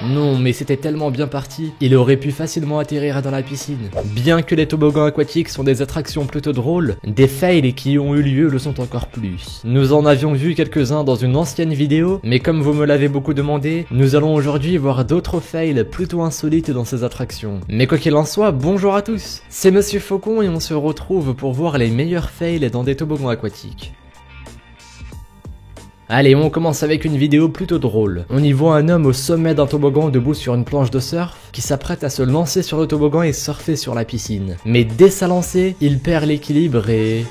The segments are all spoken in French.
Non, mais c'était tellement bien parti, il aurait pu facilement atterrir dans la piscine. Bien que les toboggans aquatiques sont des attractions plutôt drôles, des fails qui ont eu lieu le sont encore plus. Nous en avions vu quelques-uns dans une ancienne vidéo, mais comme vous me l'avez beaucoup demandé, nous allons aujourd'hui voir d'autres fails plutôt insolites dans ces attractions. Mais quoi qu'il en soit, bonjour à tous, c'est Monsieur Faucon et on se retrouve pour voir les meilleurs fails dans des toboggans aquatiques. Allez, on commence avec une vidéo plutôt drôle. On y voit un homme au sommet d'un toboggan debout sur une planche de surf, qui s'apprête à se lancer sur le toboggan et surfer sur la piscine. Mais dès sa lancée, il perd l'équilibre et...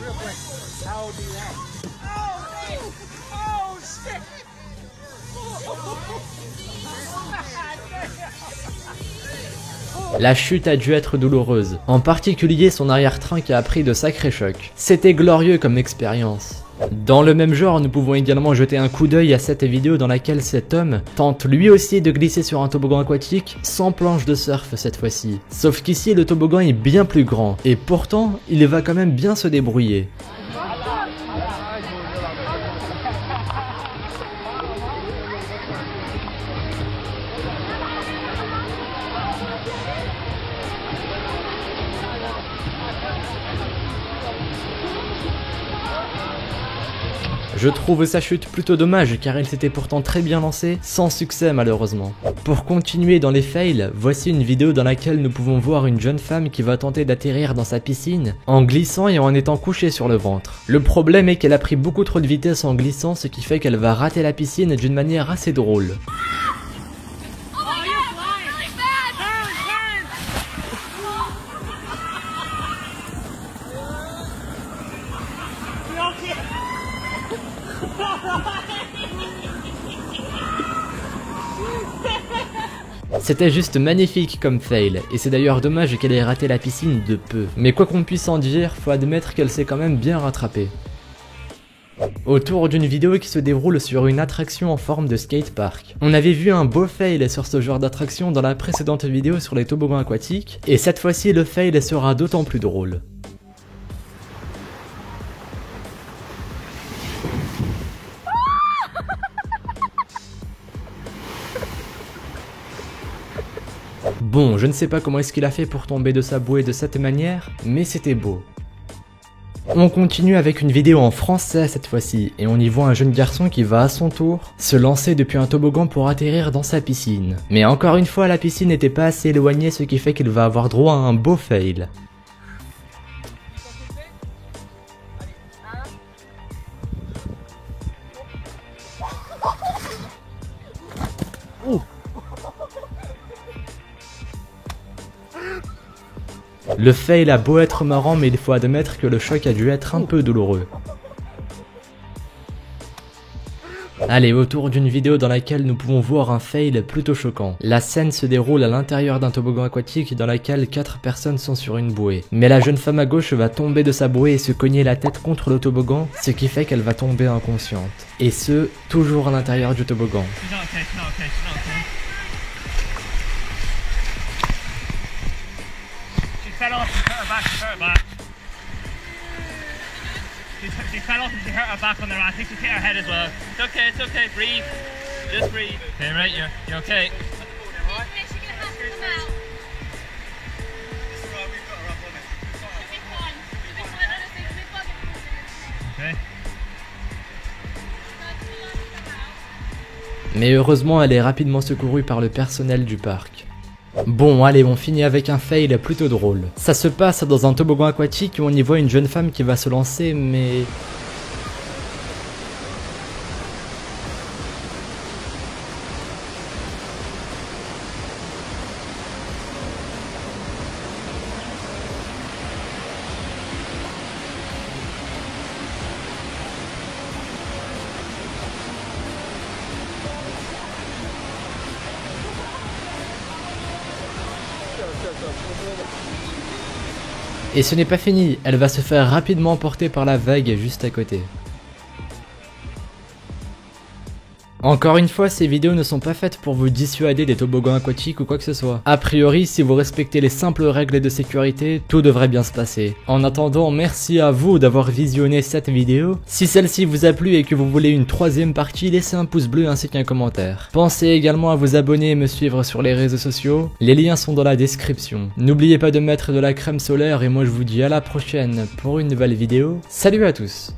La chute a dû être douloureuse, en particulier son arrière-train qui a pris de sacrés chocs. C'était glorieux comme expérience. Dans le même genre, nous pouvons également jeter un coup d'œil à cette vidéo dans laquelle cet homme tente lui aussi de glisser sur un toboggan aquatique sans planche de surf cette fois-ci. Sauf qu'ici le toboggan est bien plus grand, et pourtant il va quand même bien se débrouiller. Je trouve sa chute plutôt dommage car elle s'était pourtant très bien lancée, sans succès malheureusement. Pour continuer dans les fails, voici une vidéo dans laquelle nous pouvons voir une jeune femme qui va tenter d'atterrir dans sa piscine en glissant et en étant couchée sur le ventre. Le problème est qu'elle a pris beaucoup trop de vitesse en glissant, ce qui fait qu'elle va rater la piscine d'une manière assez drôle. C'était juste magnifique comme fail, et c'est d'ailleurs dommage qu'elle ait raté la piscine de peu. Mais quoi qu'on puisse en dire, faut admettre qu'elle s'est quand même bien rattrapée. Autour d'une vidéo qui se déroule sur une attraction en forme de skatepark. On avait vu un beau fail sur ce genre d'attraction dans la précédente vidéo sur les toboggans aquatiques, et cette fois-ci le fail sera d'autant plus drôle. Bon, je ne sais pas comment est-ce qu'il a fait pour tomber de sa bouée de cette manière, mais c'était beau. On continue avec une vidéo en français cette fois-ci, et on y voit un jeune garçon qui va à son tour se lancer depuis un toboggan pour atterrir dans sa piscine. Mais encore une fois, la piscine n'était pas assez éloignée, ce qui fait qu'il va avoir droit à un beau fail. Le fail a beau être marrant, mais il faut admettre que le choc a dû être un peu douloureux. Allez, autour d'une vidéo dans laquelle nous pouvons voir un fail plutôt choquant. La scène se déroule à l'intérieur d'un toboggan aquatique dans laquelle 4 personnes sont sur une bouée. Mais la jeune femme à gauche va tomber de sa bouée et se cogner la tête contre le toboggan, ce qui fait qu'elle va tomber inconsciente. Et ce, toujours à l'intérieur du toboggan. Fell off and hurt her back, She fell off and she hurt her back on the right. I think she hit her head as well. It's okay, breathe. Just breathe. Okay, right, you're okay. Okay. Mais heureusement, elle est rapidement secourue par le personnel du parc. Bon, allez, on finit avec un fail plutôt drôle. Ça se passe dans un toboggan aquatique où on y voit une jeune femme qui va se lancer, mais... Et ce n'est pas fini, elle va se faire rapidement emporter par la vague juste à côté. Encore une fois, ces vidéos ne sont pas faites pour vous dissuader des toboggans aquatiques ou quoi que ce soit. A priori, si vous respectez les simples règles de sécurité, tout devrait bien se passer. En attendant, merci à vous d'avoir visionné cette vidéo. Si celle-ci vous a plu et que vous voulez une troisième partie, laissez un pouce bleu ainsi qu'un commentaire. Pensez également à vous abonner et me suivre sur les réseaux sociaux. Les liens sont dans la description. N'oubliez pas de mettre de la crème solaire et moi je vous dis à la prochaine pour une nouvelle vidéo. Salut à tous!